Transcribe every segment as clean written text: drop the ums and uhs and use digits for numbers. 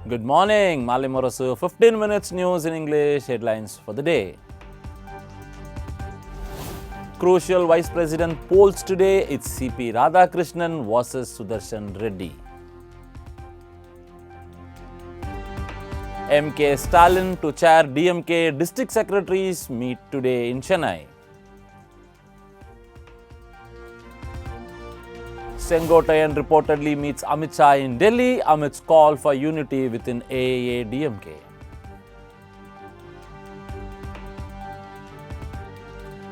Good morning, Malai Murasu. 15 minutes news in English, headlines for the day. Crucial Vice President polls today. It's CP Radhakrishnan versus Sudarshan Reddy. MK Stalin to chair DMK district secretaries meet today in Chennai. Sengotayan reportedly meets Amit Shah in Delhi amidst call for unity within AAA-DMK.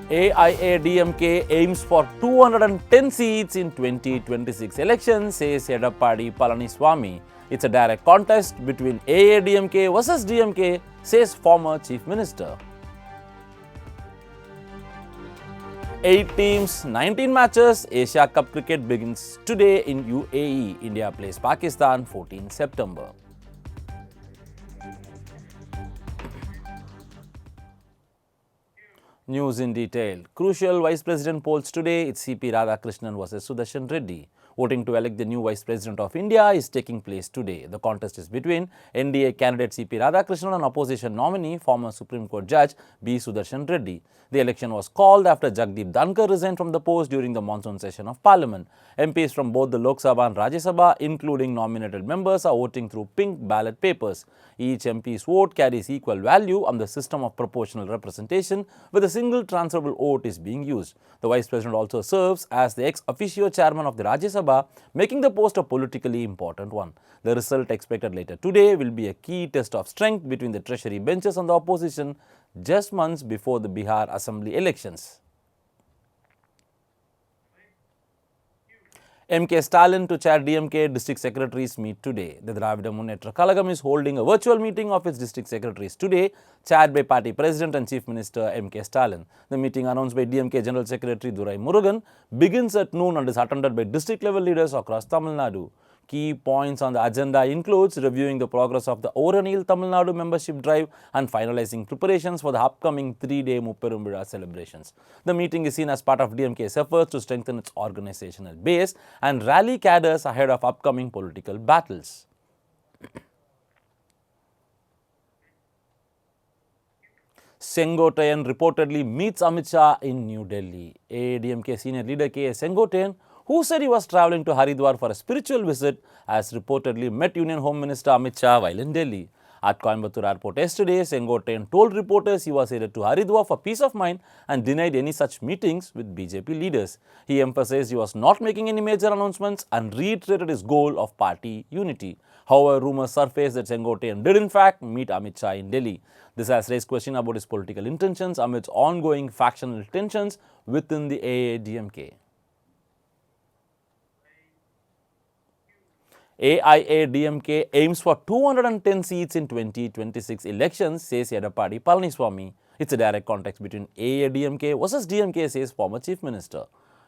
AIA-DMK aims for 210 seats in 2026 elections, says Edappadi Palaniswamy. It's a direct contest between AIA-DMK versus DMK, says former Chief Minister. 8 teams, 19 matches. Asia Cup cricket begins today in UAE. India plays Pakistan 14 September. News in detail. Crucial Vice President polls today. It's CP Radhakrishnan versus Sudarshan Reddy. Voting to elect the new Vice President of India is taking place today. The contest is between NDA candidate CP Radhakrishnan and opposition nominee, former Supreme Court Judge B. Sudarshan Reddy. The election was called after Jagdeep Dhankar resigned from the post during the monsoon session of Parliament. MPs from both the Lok Sabha and Rajya Sabha, including nominated members, are voting through pink ballot papers. Each MP's vote carries equal value on the system of proportional representation, with a single transferable vote is being used. The Vice President also serves as the ex officio chairman of the Rajya Sabha, making the post a politically important one. The result expected later today will be a key test of strength between the Treasury benches and the opposition just months before the Bihar Assembly elections. MK Stalin to chair DMK district secretaries meet today. The Dravida Munnetra Kalagam is holding a virtual meeting of its district secretaries today, chaired by party president and chief minister MK Stalin. The meeting, announced by DMK General Secretary Durai Murugan, begins at noon and is attended by district level leaders across Tamil Nadu. Key points on the agenda includes reviewing the progress of the Oranil Tamil Nadu membership drive and finalizing preparations for the upcoming 3-day Mupperumbizha celebrations. The meeting is seen as part of DMK's efforts to strengthen its organizational base and rally cadres ahead of upcoming political battles. Sengotayan reportedly meets Amit Shah in New Delhi. AIADMK senior leader K.A. Sengotayan, who said he was travelling to Haridwar for a spiritual visit, has reportedly met Union Home Minister Amit Shah while in Delhi. At Coimbatore airport yesterday, Sengotayan told reporters he was headed to Haridwar for peace of mind and denied any such meetings with BJP leaders. He emphasized he was not making any major announcements and reiterated his goal of party unity. However, rumors surfaced that Sengotayan did in fact meet Amit Shah in Delhi. This has raised questions about his political intentions amidst ongoing factional tensions within the AIADMK. AIA-DMK aims for 210 seats in 2026 elections, says Edappadi Palaniswamy. It's a direct context between AIA-DMK versus DMK, says former Chief Minister.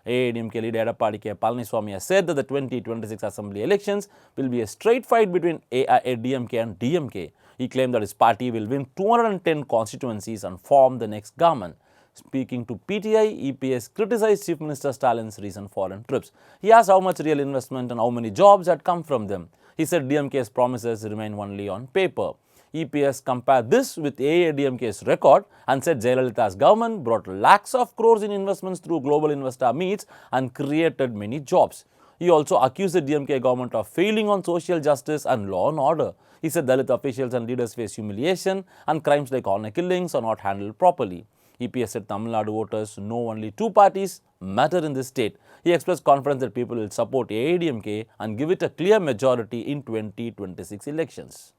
AIA-DMK leader Edappadi K. Palaniswamy has said that the 2026 assembly elections will be a straight fight between AIA-DMK and DMK. He claimed that his party will win 210 constituencies and form the next government. Speaking to PTI, EPS criticized Chief Minister Stalin's recent foreign trips. He asked how much real investment and how many jobs had come from them. He said DMK's promises remain only on paper. EPS compared this with AIADMK's record and said Jayalalitha's government brought lakhs of crores in investments through global investor meets and created many jobs. He also accused the DMK government of failing on social justice and law and order. He said Dalit officials and leaders face humiliation and crimes like honor killings are not handled properly. EPS said Tamil Nadu voters know only two parties matter in this state. He expressed confidence that people will support AIADMK and give it a clear majority in 2026 elections.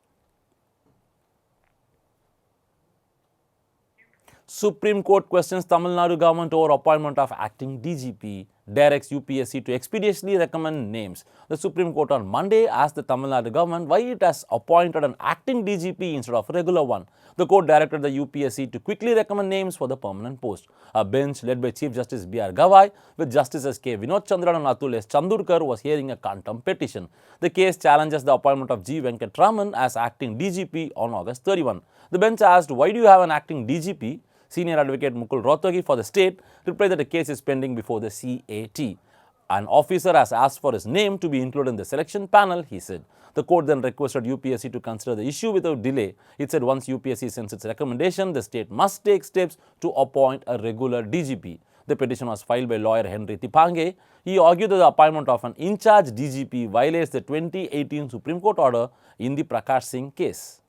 Supreme Court questions Tamil Nadu government over appointment of acting DGP, directs UPSC to expeditiously recommend names. The Supreme Court on Monday asked the Tamil Nadu government why it has appointed an acting DGP instead of a regular one. The court directed the UPSC to quickly recommend names for the permanent post. A bench led by Chief Justice B.R. Gavai with Justices K. Vinod Chandran and Atul S. Chandurkar was hearing a contempt petition. The case challenges the appointment of G. Venkatraman as acting DGP on August 31. The bench asked, why do you have an acting DGP? Senior advocate Mukul Rohtagi for the state replied that the case is pending before the CAT. An officer has asked for his name to be included in the selection panel, he said. The court then requested UPSC to consider the issue without delay. It said once UPSC sends its recommendation, the state must take steps to appoint a regular DGP. The petition was filed by lawyer Henry Tipange. He argued that the appointment of an in-charge DGP violates the 2018 Supreme Court order in the Prakash Singh case.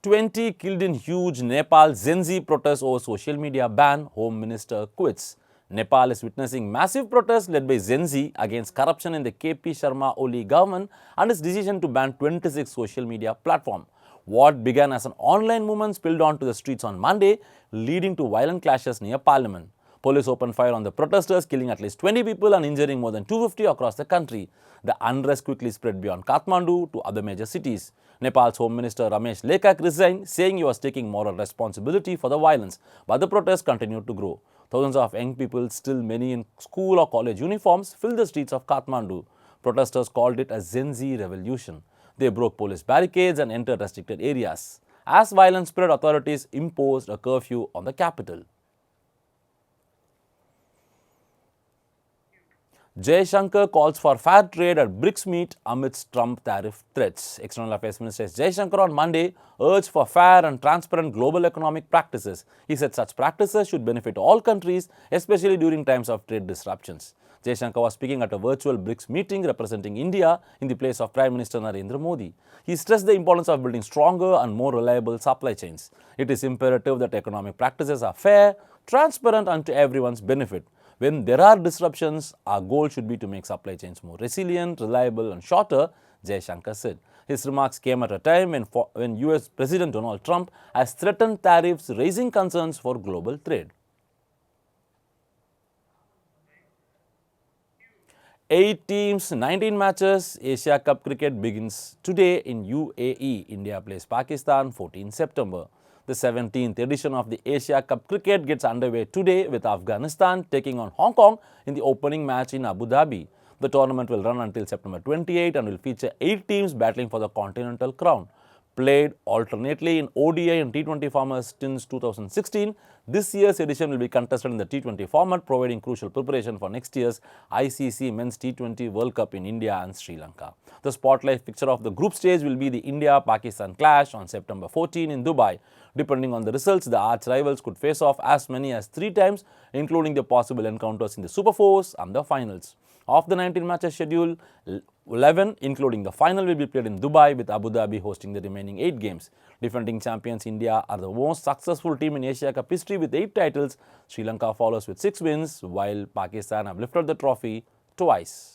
20 killed in huge Nepal Gen Z protest over social media ban, Home Minister quits. Nepal is witnessing massive protests led by Gen Z against corruption in the KP Sharma Oli government and its decision to ban 26 social media platforms. What began as an online movement spilled onto the streets on Monday, leading to violent clashes near Parliament. Police opened fire on the protesters, killing at least 20 people and injuring more than 250 across the country. The unrest quickly spread beyond Kathmandu to other major cities. Nepal's Home Minister Ramesh Lekak resigned, saying he was taking moral responsibility for the violence, but the protests continued to grow. Thousands of young people, still many in school or college uniforms, filled the streets of Kathmandu. Protesters called it a Gen Z revolution. They broke police barricades and entered restricted areas. As violence spread, authorities imposed a curfew on the capital. Jaishankar calls for fair trade at BRICS meet amidst Trump tariff threats. External Affairs Minister Jaishankar on Monday urged for fair and transparent global economic practices. He said such practices should benefit all countries, especially during times of trade disruptions. Jaishankar was speaking at a virtual BRICS meeting representing India in the place of Prime Minister Narendra Modi. He stressed the importance of building stronger and more reliable supply chains. It is imperative that economic practices are fair, transparent, and to everyone's benefit. When there are disruptions, our goal should be to make supply chains more resilient, reliable, and shorter, Jaishankar said. His remarks came at a time when US President Donald Trump has threatened tariffs, raising concerns for global trade. 8 teams, 19 matches. Asia Cup cricket begins today in UAE. India plays Pakistan 14 September. The 17th edition of the Asia Cup cricket gets underway today with Afghanistan taking on Hong Kong in the opening match in Abu Dhabi. The tournament will run until September 28 and will feature 8 teams battling for the continental crown. Played alternately in ODI and T20 formats since 2016, this year's edition will be contested in the T20 format, providing crucial preparation for next year's ICC Men's T20 World Cup in India and Sri Lanka. The spotlight fixture of the group stage will be the India-Pakistan clash on September 14 in Dubai. Depending on the results, the arch rivals could face off as many as 3 times, including the possible encounters in the Super Fours and the finals. Of the 19 matches scheduled, 11, including the final, will be played in Dubai, with Abu Dhabi hosting the remaining 8 games. Defending champions India are the most successful team in Asia Cup history with 8 titles. Sri Lanka follows with 6 wins, while Pakistan have lifted the trophy twice.